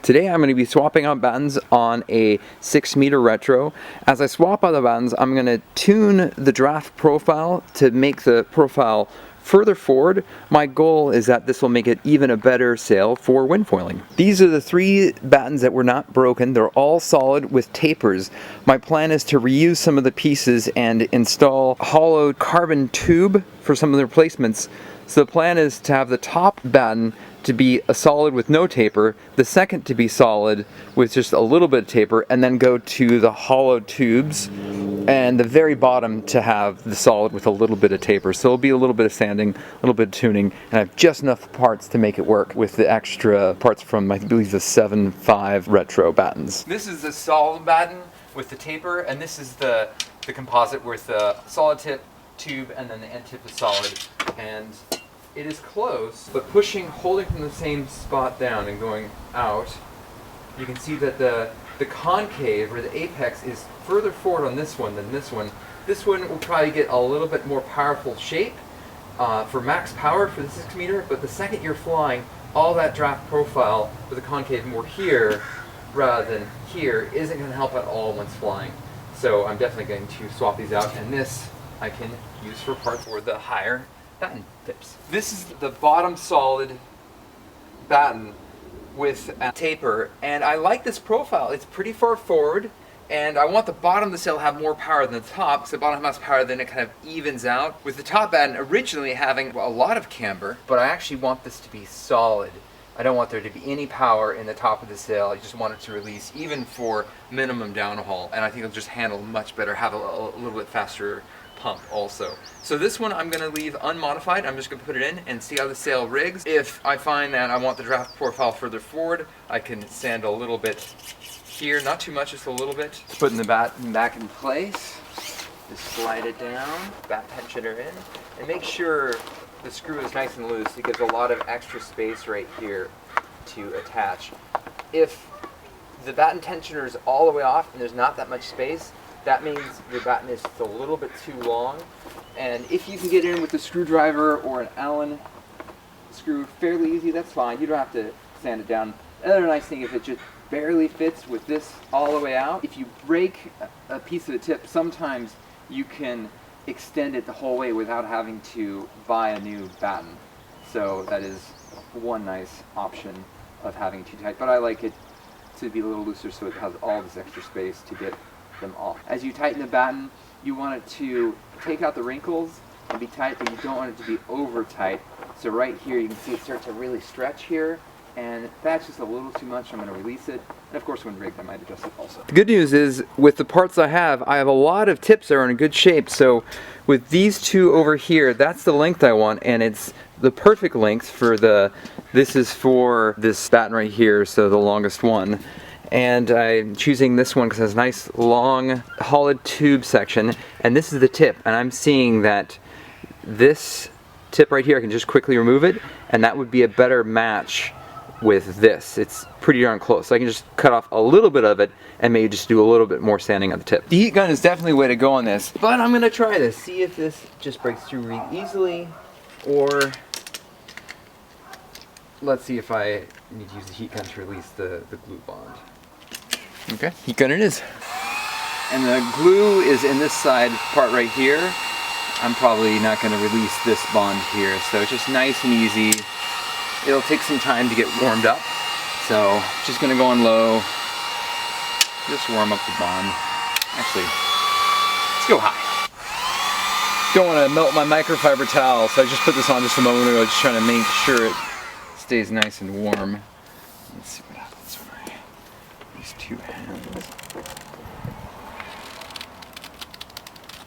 Today I'm going to be swapping out battens on a 6-meter retro. As I swap out the battens, I'm going to tune the draft profile to make the profile further forward. My goal is that this will make it even a better sail for windfoiling. These are the 3 battens that were not broken. They're all solid with tapers. My plan is to reuse some of the pieces and install hollow carbon tube for some of the replacements. So the plan is to have the top batten to be a solid with no taper, the second to be solid with just a little bit of taper, and then go to the hollow tubes, and the very bottom to have the solid with a little bit of taper. So it'll be a little bit of sanding, a little bit of tuning, and I have just enough parts to make it work with the extra parts from, I believe, the 7.5 retro battens. This is the solid batten with the taper, and this is the composite with the solid tip tube, and then the end tip is solid. And it is close, but holding from the same spot down and going out, you can see that the concave, or the apex, is further forward on this one than this one. This one will probably get a little bit more powerful shape for max power for the 6-meter, but the second you're flying, all that draft profile with the concave more here rather than here isn't going to help at all once flying. So I'm definitely going to swap these out, and this I can use for parts for the higher batten tips. This is the bottom solid batten with a taper, and I like this profile. It's pretty far forward, and I want the bottom of the sail to have more power than the top, because the bottom has power, then it kind of evens out. With the top batten originally having a lot of camber, but I actually want this to be solid. I don't want there to be any power in the top of the sail. I just want it to release even for minimum downhaul, and I think it'll just handle much better, have a little bit faster pump also. So this one I'm going to leave unmodified. I'm just going to put it in and see how the sail rigs. If I find that I want the draft profile further forward, I can sand a little bit here, not too much, just a little bit. Putting the batten back in place, just slide it down, bat tensioner in, and make sure the screw is nice and loose. It gives a lot of extra space right here to attach. If the batten tensioner is all the way off and there's not that much space, that means your batten is just a little bit too long. And if you can get in with a screwdriver or an Allen screw fairly easy, that's fine. You don't have to sand it down. Another nice thing, if it just barely fits with this all the way out, if you break a piece of the tip, sometimes you can extend it the whole way without having to buy a new batten. So that is one nice option of having it too tight. But I like it to be a little looser so it has all this extra space to get them off. As you tighten the batten, you want it to take out the wrinkles and be tight, but you don't want it to be over tight. So right here you can see it start to really stretch here, and that's just a little too much. I'm going to release it, and of course when rigged I might adjust it also. The good news is, with the parts I have a lot of tips that are in good shape. So with these 2 over here, that's the length I want, and it's the perfect length for this is for this batten right here, so the longest one. And I'm choosing this one because it has a nice long hollowed tube section, and this is the tip, and I'm seeing that this tip right here, I can just quickly remove it, and that would be a better match with this. It's pretty darn close, so I can just cut off a little bit of it and maybe just do a little bit more sanding on the tip. The heat gun is definitely the way to go on this, but I'm going to try this, see if this just breaks through really easily, or let's see if I need to use the heat gun to release the glue bond. Okay, heat gun it is. And the glue is in this side part right here. I'm probably not going to release this bond here, so it's just nice and easy. It'll take some time to get warmed up, so just going to go on low, just warm up the bond. Actually, let's go high. Don't want to melt my microfiber towel, so I just put this on just a moment ago, just trying to make sure it stays nice and warm. Let's see what happens when I use 2 hands.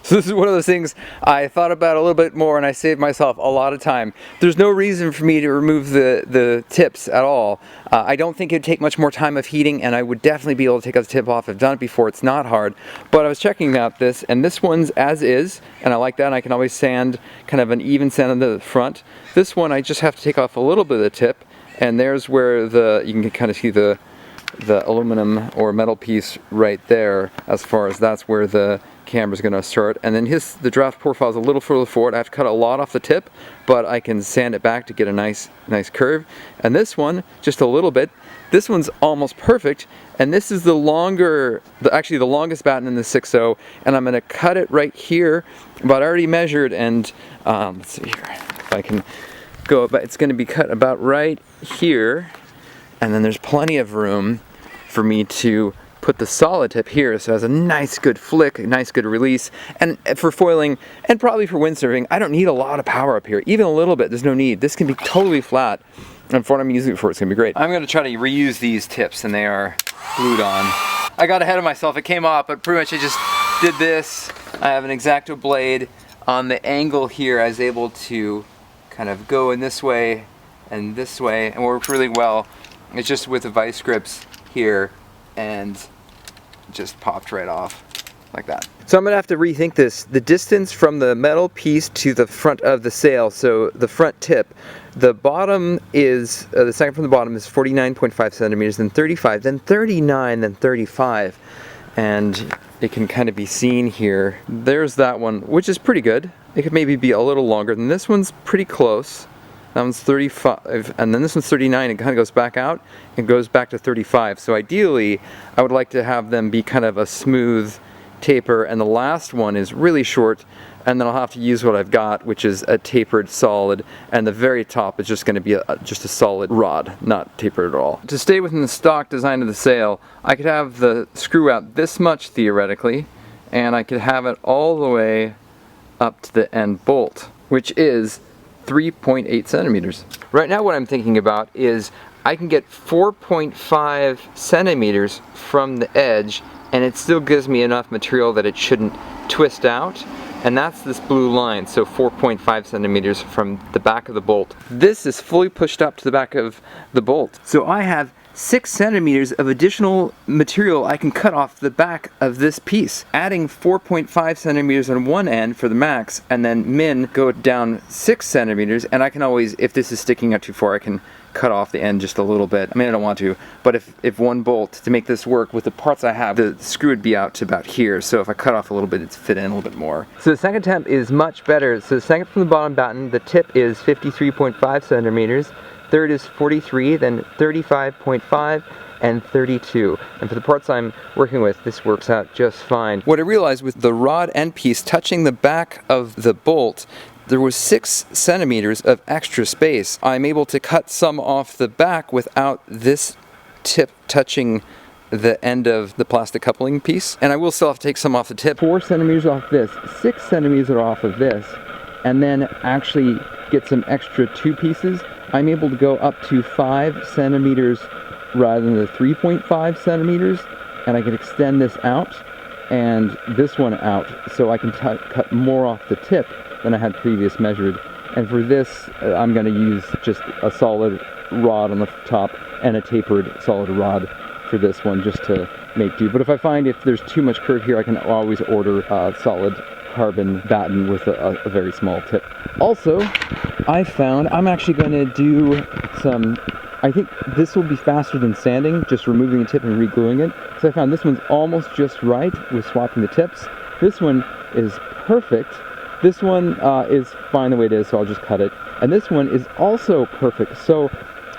So this is one of those things I thought about a little bit more, and I saved myself a lot of time. There's no reason for me to remove the tips at all. I don't think it'd take much more time of heating, and I would definitely be able to take the tip off. I've done it before, it's not hard. But I was checking out this, and this one's as is, and I like that, and I can always sand kind of an even sand on the front. This one I just have to take off a little bit of the tip, and there's where you can kind of see the aluminum or metal piece right there, as far as that's where the camera's going to start. And then the draft profile is a little further forward. I have to cut a lot off the tip, but I can sand it back to get a nice curve. And this one, just a little bit. This one's almost perfect, and this is the actually the longest batten in the 6.0, and I'm going to cut it right here, but I already measured, and let's see here, if I can go, but it's going to be cut about right here, and then there's plenty of room for me to put the solid tip here, so it has a nice good flick, a nice good release. And for foiling, and probably for windsurfing, I don't need a lot of power up here, even a little bit, there's no need. This can be totally flat, and for what I'm using it for, it's gonna be great. I'm gonna try to reuse these tips, and they are glued on. I got ahead of myself, it came off, but pretty much I just did this. I have an X-Acto blade on the angle here. I was able to kind of go in this way and worked really well. It's just with the vice grips here, and just popped right off like that. So I'm gonna have to rethink this. The distance from the metal piece to the front of the sail, so the front tip, the bottom is, the second from the bottom is 49.5 centimeters, then 35, then 39, then 35. And it can kind of be seen here. There's that one, which is pretty good. It could maybe be a little longer than this one's pretty close. That one's 35, and then this one's 39. It kind of goes back out and goes back to 35. So ideally, I would like to have them be kind of a smooth taper, and the last one is really short, and then I'll have to use what I've got, which is a tapered solid, and the very top is just going to be just a solid rod, not tapered at all. To stay within the stock design of the sail, I could have the screw out this much theoretically, and I could have it all the way up to the end bolt, which is 3.8 centimeters. Right now what I'm thinking about is I can get 4.5 centimeters from the edge, and it still gives me enough material that it shouldn't twist out, and that's this blue line, so 4.5 centimeters from the back of the bolt. This is fully pushed up to the back of the bolt, so I have 6 centimeters of additional material I can cut off the back of this piece, adding 4.5 centimeters on one end for the max, and then min go down 6 centimeters, and I can always, if this is sticking out too far, I can cut off the end just a little bit. I mean, I don't want to, but if one bolt, to make this work with the parts I have, the screw would be out to about here, so if I cut off a little bit, it's fit in a little bit more. So the second temp is much better. So the second from the bottom batten, the tip is 53.5 centimeters, third is 43, then 35.5, and 32. And for the parts I'm working with, this works out just fine. What I realized with the rod end piece touching the back of the bolt, there was 6 centimeters of extra space. I'm able to cut some off the back without this tip touching the end of the plastic coupling piece. And I will still have to take some off the tip. 4 centimeters off this, 6 centimeters off of this, and then actually get some extra 2 pieces. I'm able to go up to 5 centimeters rather than the 3.5 centimeters, and I can extend this out and this one out, so I can cut more off the tip than I had previous measured. And for this, I'm going to use just a solid rod on the top and a tapered solid rod for this one, just to make do. But if I find if there's too much curve here, I can always order a solid carbon batten with a very small tip. Also, I found I'm actually going to do some, I think this will be faster than sanding, just removing the tip and re-gluing it. So I found this one's almost just right with swapping the tips. This one is perfect. This one is fine the way it is, so I'll just cut it. And this one is also perfect. So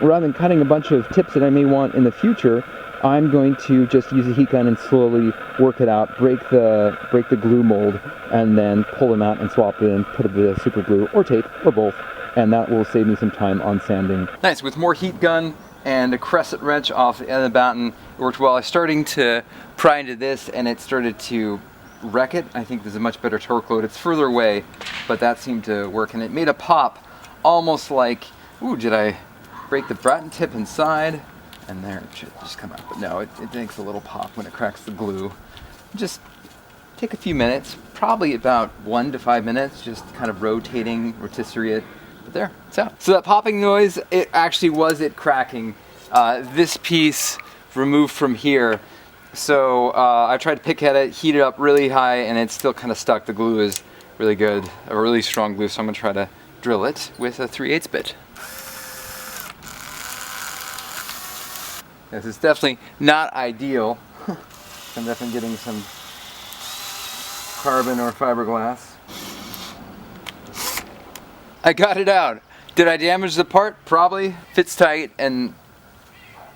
rather than cutting a bunch of tips that I may want in the future, I'm going to just use a heat gun and slowly work it out, break the glue mold, and then pull them out and swap it in, put a bit of super glue or tape or both, and that will save me some time on sanding. Nice, with more heat gun and a crescent wrench off the end of the batten, it worked well. I was starting to pry into this and it started to wreck it. I think there's a much better torque load. It's further away, but that seemed to work, and it made a pop almost like, ooh, did I break the batten tip inside? And there, it should just come out. But no, it makes a little pop when it cracks the glue. Just take a few minutes, probably about 1 to 5 minutes, just kind of rotating, rotisserie it. But there, it's out. So that popping noise, it actually was it cracking. This piece removed from here. So I tried to pick at it, heat it up really high, and it's still kind of stuck. The glue is really good, a really strong glue, so I'm gonna try to drill it with a 3/8 bit. This is definitely not ideal. I'm definitely getting some carbon or fiberglass. I got it out. Did I damage the part? Probably. Fits tight and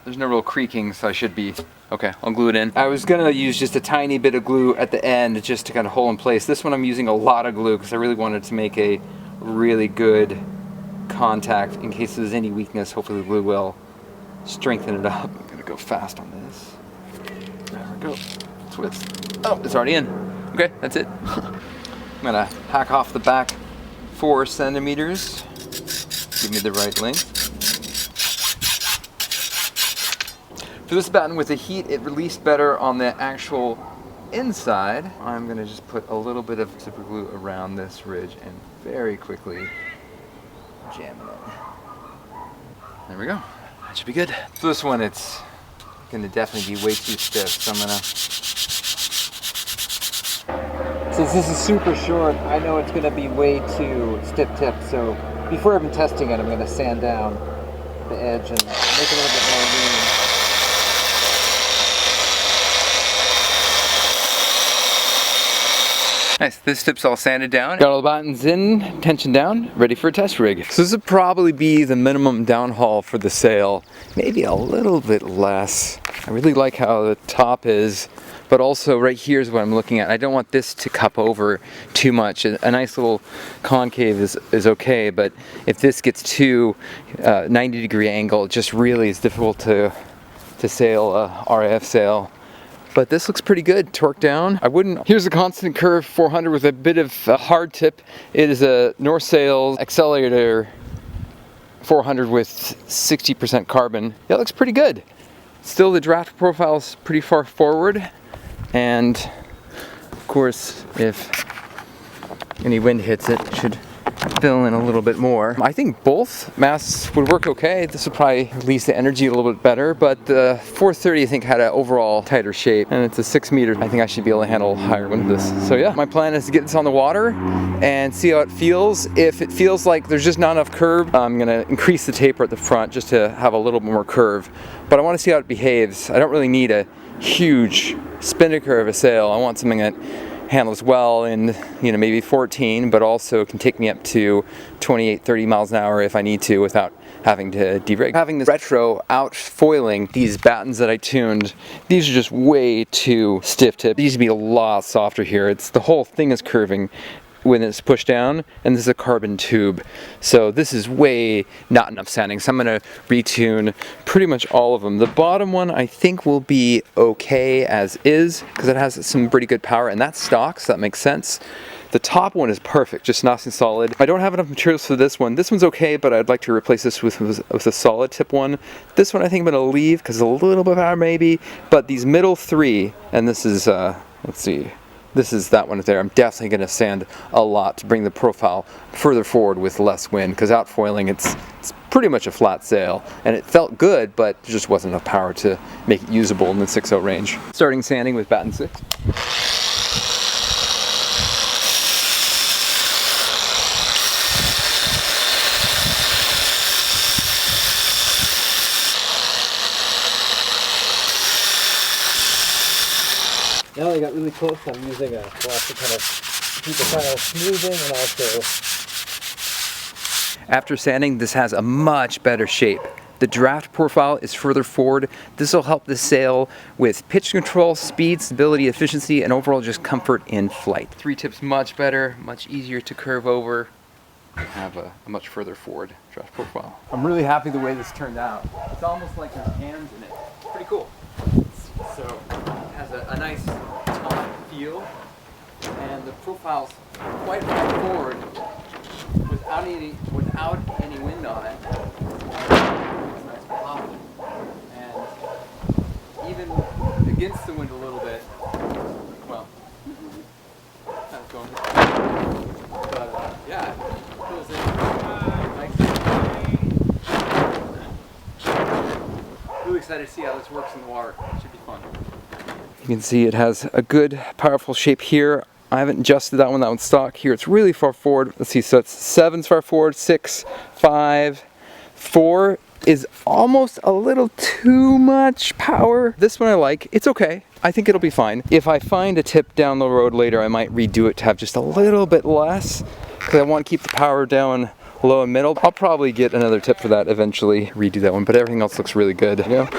there's no real creaking, so I should be okay. I'll glue it in. I was gonna use just a tiny bit of glue at the end just to kind of hold in place. This one I'm using a lot of glue because I really wanted to make a really good contact in case there's any weakness. Hopefully the glue will strengthen it up. I'm gonna go fast on this. There we go. Twist. Oh, it's already in. Okay, that's it. I'm gonna hack off the back 4 centimeters. Give me the right length. For this batten with the heat, it released better on the actual inside. I'm gonna just put a little bit of super glue around this ridge and very quickly jam it in. There we go. That should be good. For this one, it's gonna definitely be way too stiff, so I'm gonna... Since this is super short, I know it's going to be way too stiff tip, so before I'm testing it, I'm going to sand down the edge and make it a little bit more lean. Nice, this tip's all sanded down. Got all the buttons in, tension down, ready for a test rig. So this would probably be the minimum downhaul for the sail, maybe a little bit less. I really like how the top is. But also right here is what I'm looking at. I don't want this to cup over too much. A nice little concave is okay, but if this gets too 90-degree angle, it just really is difficult to sail a RAF sail. But this looks pretty good, torque down. Here's a constant curve 400 with a bit of a hard tip. It is a North Sails accelerator 400 with 60% carbon. That looks pretty good. Still the draft profile is pretty far forward. And of course, if any wind hits it, it should fill in a little bit more. I think both masts would work okay. This would probably release the energy a little bit better, but the 430 I think had an overall tighter shape, and it's a 6 meter. I think I should be able to handle higher wind with this. So yeah, my plan is to get this on the water and see how it feels. If it feels like there's just not enough curve, I'm gonna increase the taper at the front just to have a little more curve. But I want to see how it behaves. I don't really need a huge spinnaker of a sail. I want something that handles well in, maybe 14, but also can take me up to 28, 30 miles an hour if I need to without having to de-rig. Having this retro outfoiling, these battens that I tuned, these are just way too stiff tip. These used to be a lot softer here. The whole thing is curving when it's pushed down, and this is a carbon tube. So this is way not enough sanding. So I'm gonna retune pretty much all of them. The bottom one I think will be okay as is, because it has some pretty good power, and that's stock, so that makes sense. The top one is perfect, just nice and solid. I don't have enough materials for this one. This one's okay, but I'd like to replace this with a solid tip one. This one I think I'm gonna leave, because a little bit of power maybe, but these middle 3, and this is, let's see, this is that one there. I'm definitely going to sand a lot to bring the profile further forward with less wind, because outfoiling, it's pretty much a flat sail, and it felt good, but there just wasn't enough power to make it usable in the 6/0 range. Starting sanding with batten 6. Now I got really close, I'm using a brush to kind of keep the final smoothing, and also... After sanding, this has a much better shape. The draft profile is further forward. This will help the sail with pitch control, speed, stability, efficiency, and overall just comfort in flight. 3 tips much better, much easier to curve over, have a much further forward draft profile. I'm really happy the way this turned out. It's almost like there's hands in it. It's pretty cool. So it has a nice taut feel, and the profile's quite far forward without any wind on it. It's nice pop, and even against the wind a little bit. Well, kind of going, but yeah, it goes in. Really excited to see how this works in the water. It should be fun. You can see it has a good, powerful shape here. I haven't adjusted that one. That one's stock. Here it's really far forward. Let's see, so it's 7's far forward, 6, 5, 4 is almost a little too much power. This one I like, it's okay. I think it'll be fine. If I find a tip down the road later, I might redo it to have just a little bit less, because I want to keep the power down low and middle. I'll probably get another tip for that eventually, redo that one, but everything else looks really good, you know?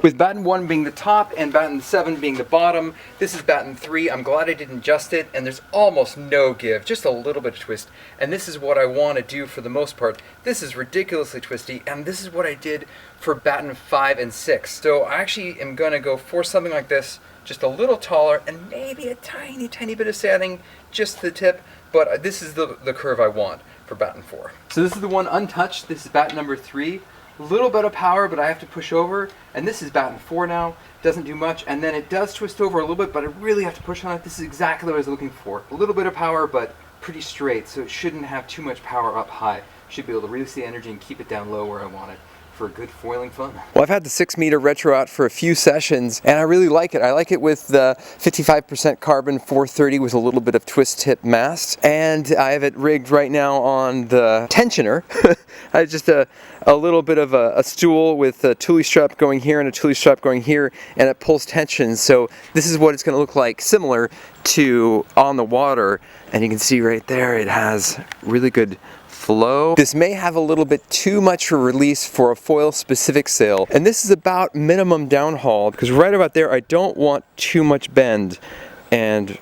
With batten 1 being the top and batten 7 being the bottom, this is batten 3. I'm glad I didn't adjust it, and there's almost no give, just a little bit of twist. And this is what I want to do for the most part. This is ridiculously twisty, and this is what I did for batten 5 and 6. So I actually am going to go for something like this, just a little taller, and maybe a tiny, tiny bit of sanding, just the tip, but this is the curve I want for batten 4. So this is the one untouched. This is batten number 3. A little bit of power, but I have to push over, and this is batten 4 now. Doesn't do much, and then it does twist over a little bit, but I really have to push on it. This is exactly what I was looking for. A little bit of power, but pretty straight, so it shouldn't have too much power up high. Should be able to release the energy and keep it down low where I want it. For good foiling fun. Well, I've had the 6 meter retro out for a few sessions, and I really like it. I like it with the 55% carbon 430 with a little bit of twist tip mast, and I have it rigged right now on the tensioner. I have just a little bit of a stool with a tully strap going here and a tully strap going here, and it pulls tension. So this is what it's going to look like, similar to on the water, and you can see right there it has really good flow. This may have a little bit too much for release for a foil specific sail, and this is about minimum downhaul, because right about there I don't want too much bend, and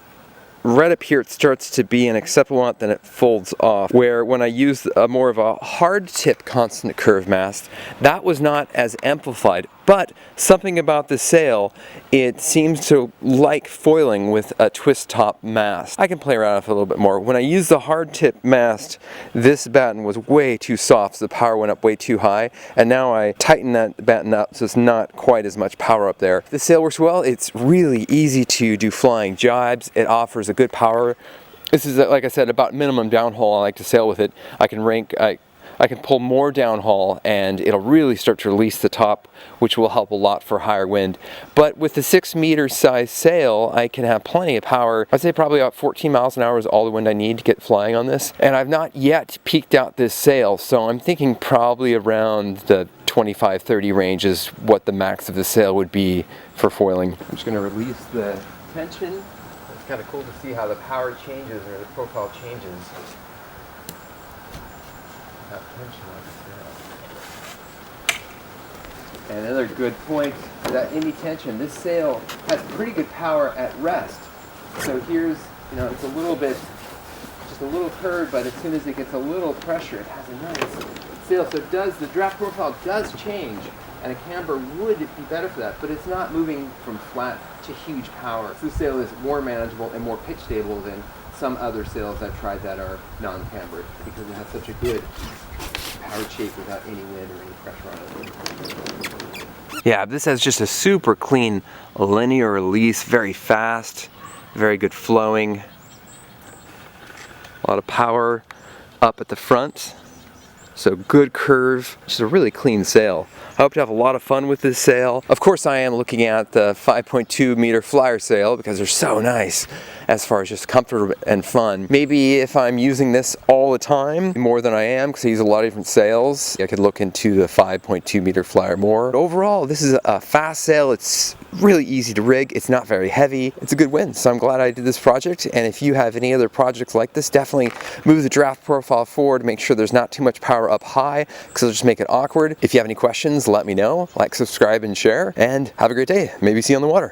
right up here it starts to be an acceptable amount, then it folds off. Where when I used more of a hard tip constant curve mast, that was not as amplified. But something about the sail, it seems to like foiling with a twist top mast. I can play around with it a little bit more. When I used the hard tip mast, this batten was way too soft, so the power went up way too high, and now I tighten that batten up so it's not quite as much power up there. The sail works well. It's really easy to do flying jibes. It offers a good power. This is, like I said, about minimum downhaul. I like to sail with it. I can pull more downhaul, and it'll really start to release the top, which will help a lot for higher wind. But with the 6 meter size sail, I can have plenty of power. I'd say probably about 14 miles an hour is all the wind I need to get flying on this. And I've not yet peaked out this sail, so I'm thinking probably around the 25-30 range is what the max of the sail would be for foiling. I'm just going to release the tension. It's kind of cool to see how the power changes or the profile changes. And another good point, that any tension, this sail has pretty good power at rest. So here's, it's a little bit, just a little curved, but as soon as it gets a little pressure, it has a nice sail. So the draft profile does change, and a camber would be better for that, but it's not moving from flat to huge power. So this sail is more manageable and more pitch stable than some other sails I've tried that are non-cambered, because it has such a good power shape without any wind or any pressure on it. Yeah, this has just a super clean linear release, very fast, very good flowing, a lot of power up at the front, so good curve, just a really clean sail. I hope to have a lot of fun with this sail. Of course I am looking at the 5.2 meter flyer sail because they're so nice as far as just comfort and fun. Maybe if I'm using this all the time, more than I am, because I use a lot of different sails, I could look into the 5.2 meter flyer more. But overall, this is a fast sail. It's really easy to rig. It's not very heavy. It's a good win, so I'm glad I did this project. And if you have any other projects like this, definitely move the draft profile forward, make sure there's not too much power up high, because it'll just make it awkward. If you have any questions, let me know. Like, subscribe, and share, and have a great day. Maybe see you on the water.